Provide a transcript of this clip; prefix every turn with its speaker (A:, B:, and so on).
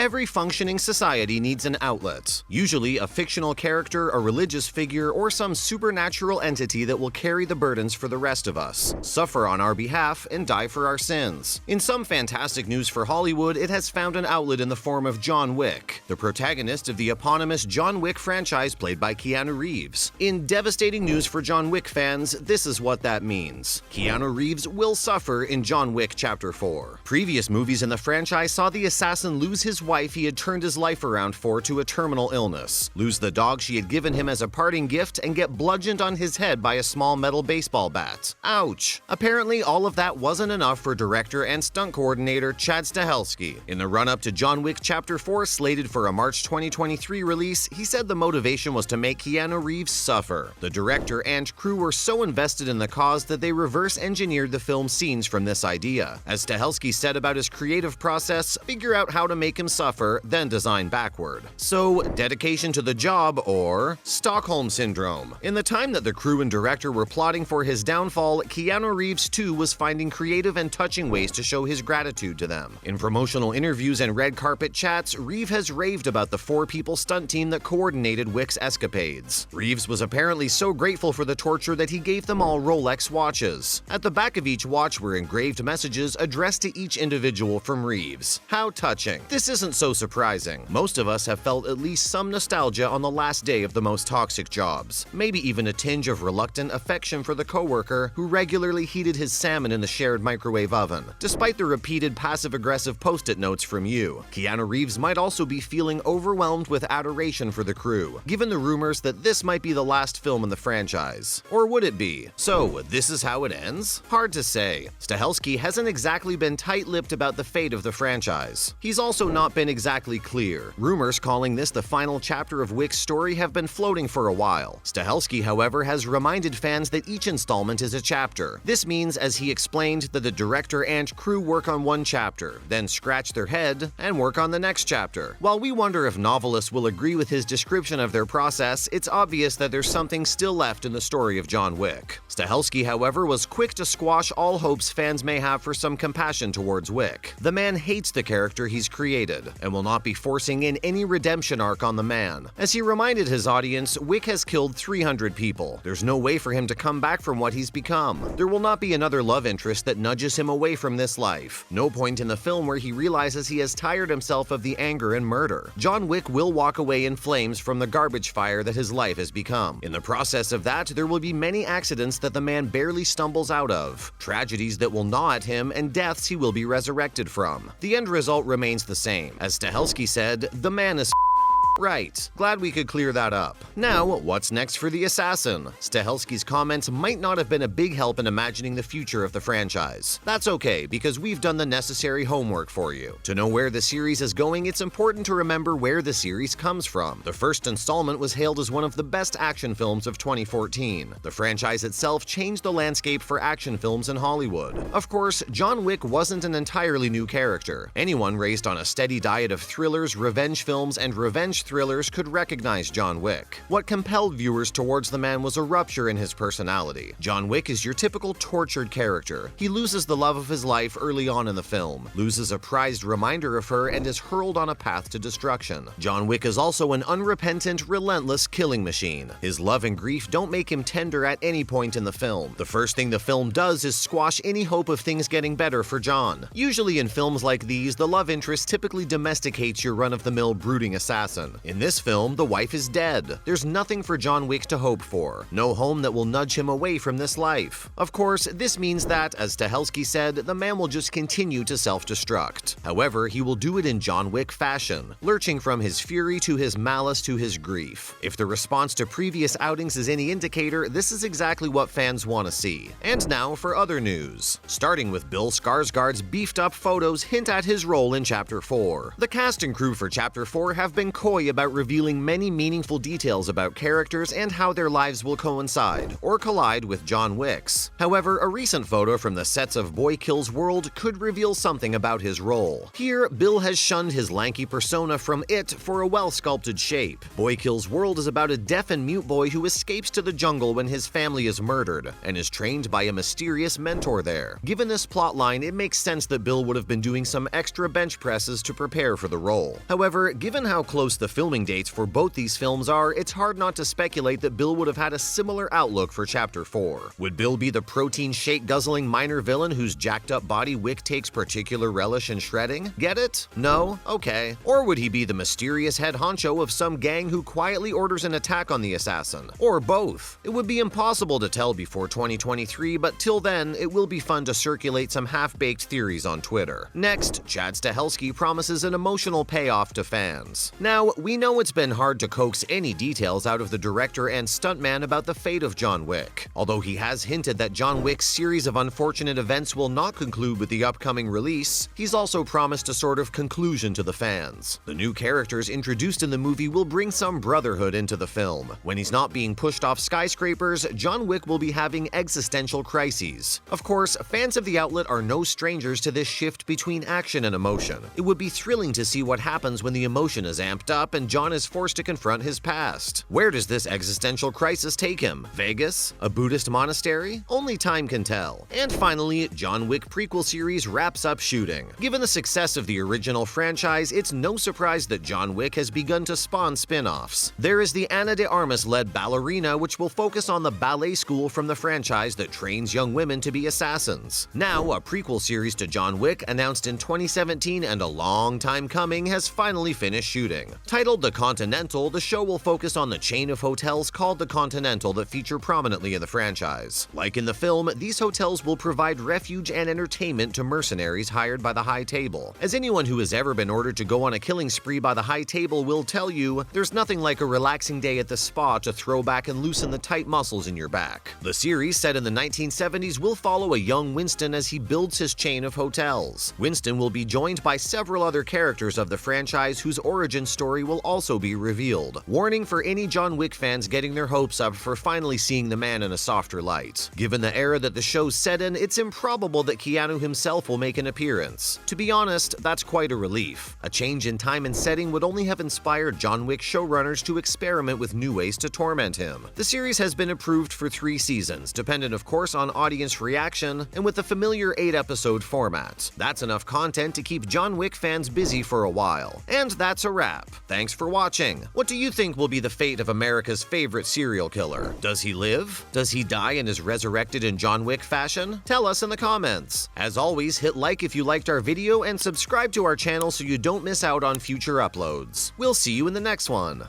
A: Every functioning society needs an outlet, usually a fictional character, a religious figure, or some supernatural entity that will carry the burdens for the rest of us, suffer on our behalf, and die for our sins. In some fantastic news for Hollywood, it has found an outlet in the form of John Wick, the protagonist of the eponymous John Wick franchise played by Keanu Reeves. In devastating news for John Wick fans, this is what that means. Keanu Reeves will suffer in John Wick Chapter 4. Previous movies in the franchise saw the assassin lose his wife he had turned his life around for to a terminal illness, lose the dog she had given him as a parting gift, and get bludgeoned on his head by a small metal baseball bat. Ouch! Apparently, all of that wasn't enough for director and stunt coordinator Chad Stahelski. In the run-up to John Wick Chapter 4, slated for a March 2023 release, he said the motivation was to make Keanu Reeves suffer. The director and crew were so invested in the cause that they reverse-engineered the film's scenes from this idea. As Stahelski said about his creative process, figure out how to make him suffer, then design backward. So, dedication to the job or Stockholm Syndrome. In the time that the crew and director were plotting for his downfall, Keanu Reeves too was finding creative and touching ways to show his gratitude to them. In promotional interviews and red carpet chats, Reeves has raved about the 4-people stunt team that coordinated Wick's escapades. Reeves was apparently so grateful for the torture that he gave them all Rolex watches. At the back of each watch were engraved messages addressed to each individual from Reeves. How touching. This isn't so surprising. Most of us have felt at least some nostalgia on the last day of the most toxic jobs. Maybe even a tinge of reluctant affection for the coworker who regularly heated his salmon in the shared microwave oven, despite the repeated passive-aggressive post-it notes from you. Keanu Reeves might also be feeling overwhelmed with adoration for the crew, given the rumors that this might be the last film in the franchise. Or would it be? So, this is how it ends? Hard to say. Stahelski hasn't exactly been tight-lipped about the fate of the franchise. He's also not been exactly clear. Rumors calling this the final chapter of Wick's story have been floating for a while. Stahelski, however, has reminded fans that each installment is a chapter. This means, as he explained, that the director and crew work on one chapter, then scratch their head and work on the next chapter. While we wonder if novelists will agree with his description of their process, it's obvious that there's something still left in the story of John Wick. Stahelski, however, was quick to squash all hopes fans may have for some compassion towards Wick. The man hates the character he's created, and will not be forcing in any redemption arc on the man. As he reminded his audience, Wick has killed 300 people. There's no way for him to come back from what he's become. There will not be another love interest that nudges him away from this life. No point in the film where he realizes he has tired himself of the anger and murder. John Wick will walk away in flames from the garbage fire that his life has become. In the process of that, there will be many accidents that the man barely stumbles out of, tragedies that will gnaw at him, and deaths he will be resurrected from. The end result remains the same. As Stahelski said, the man is right. Glad we could clear that up. Now, what's next for the assassin? Stahelski's comments might not have been a big help in imagining the future of the franchise. That's okay, because we've done the necessary homework for you. To know where the series is going, it's important to remember where the series comes from. The first installment was hailed as one of the best action films of 2014. The franchise itself changed the landscape for action films in Hollywood. Of course, John Wick wasn't an entirely new character. Anyone raised on a steady diet of thrillers, revenge films, and revenge thrillers could recognize John Wick. What compelled viewers towards the man was a rupture in his personality. John Wick is your typical tortured character. He loses the love of his life early on in the film, loses a prized reminder of her, and is hurled on a path to destruction. John Wick is also an unrepentant, relentless killing machine. His love and grief don't make him tender at any point in the film. The first thing the film does is squash any hope of things getting better for John. Usually in films like these, the love interest typically domesticates your run-of-the-mill brooding assassin. In this film, the wife is dead. There's nothing for John Wick to hope for. No home that will nudge him away from this life. Of course, this means that, as Stahelski said, the man will just continue to self-destruct. However, he will do it in John Wick fashion, lurching from his fury to his malice to his grief. If the response to previous outings is any indicator, this is exactly what fans want to see. And now for other news. Starting with Bill Skarsgård's beefed-up photos hint at his role in Chapter 4. The cast and crew for Chapter 4 have been coy coy about revealing many meaningful details about characters and how their lives will coincide or collide with John Wick's. However, a recent photo from the sets of Boy Kills World could reveal something about his role. Here, Bill has shunned his lanky persona from It for a well-sculpted shape. Boy Kills World is about a deaf and mute boy who escapes to the jungle when his family is murdered and is trained by a mysterious mentor there. Given this plotline, it makes sense that Bill would have been doing some extra bench presses to prepare for the role. However, given how close the filming dates for both these films are, it's hard not to speculate that Bill would have had a similar outlook for Chapter 4. Would Bill be the protein shake-guzzling minor villain whose jacked-up body Wick takes particular relish in shredding? Get it? No? Okay. Or would he be the mysterious head honcho of some gang who quietly orders an attack on the assassin? Or both? It would be impossible to tell before 2023, but till then, it will be fun to circulate some half-baked theories on Twitter. Next, Chad Stahelski promises an emotional payoff to fans. Now, we know it's been hard to coax any details out of the director and stuntman about the fate of John Wick. Although he has hinted that John Wick's series of unfortunate events will not conclude with the upcoming release, he's also promised a sort of conclusion to the fans. The new characters introduced in the movie will bring some brotherhood into the film. When he's not being pushed off skyscrapers, John Wick will be having existential crises. Of course, fans of the outlet are no strangers to this shift between action and emotion. It would be thrilling to see what happens when the emotion is amped up and John is forced to confront his past. Where does this existential crisis take him? Vegas? A Buddhist monastery? Only time can tell. And finally, John Wick prequel series wraps up shooting. Given the success of the original franchise, it's no surprise that John Wick has begun to spawn spin-offs. There is the Ana de Armas-led Ballerina, which will focus on the ballet school from the franchise that trains young women to be assassins. Now, a prequel series to John Wick, announced in 2017 and a long time coming, has finally finished shooting. Titled The Continental, the show will focus on the chain of hotels called the Continental that feature prominently in the franchise. Like in the film, these hotels will provide refuge and entertainment to mercenaries hired by the High Table. As anyone who has ever been ordered to go on a killing spree by the High Table will tell you, there's nothing like a relaxing day at the spa to throw back and loosen the tight muscles in your back. The series, set in the 1970s, will follow a young Winston as he builds his chain of hotels. Winston will be joined by several other characters of the franchise whose origin story will also be revealed. Warning for any John Wick fans getting their hopes up for finally seeing the man in a softer light. Given the era that the show's set in, it's improbable that Keanu himself will make an appearance. To be honest, that's quite a relief. A change in time and setting would only have inspired John Wick showrunners to experiment with new ways to torment him. The series has been approved for 3 seasons, dependent of course on audience reaction, and with the familiar 8-episode format. That's enough content to keep John Wick fans busy for a while. And that's a wrap. Thanks for watching. What do you think will be the fate of America's favorite serial killer? Does he live? Does he die and is resurrected in John Wick fashion? Tell us in the comments. As always, hit like if you liked our video and subscribe to our channel so you don't miss out on future uploads. We'll see you in the next one.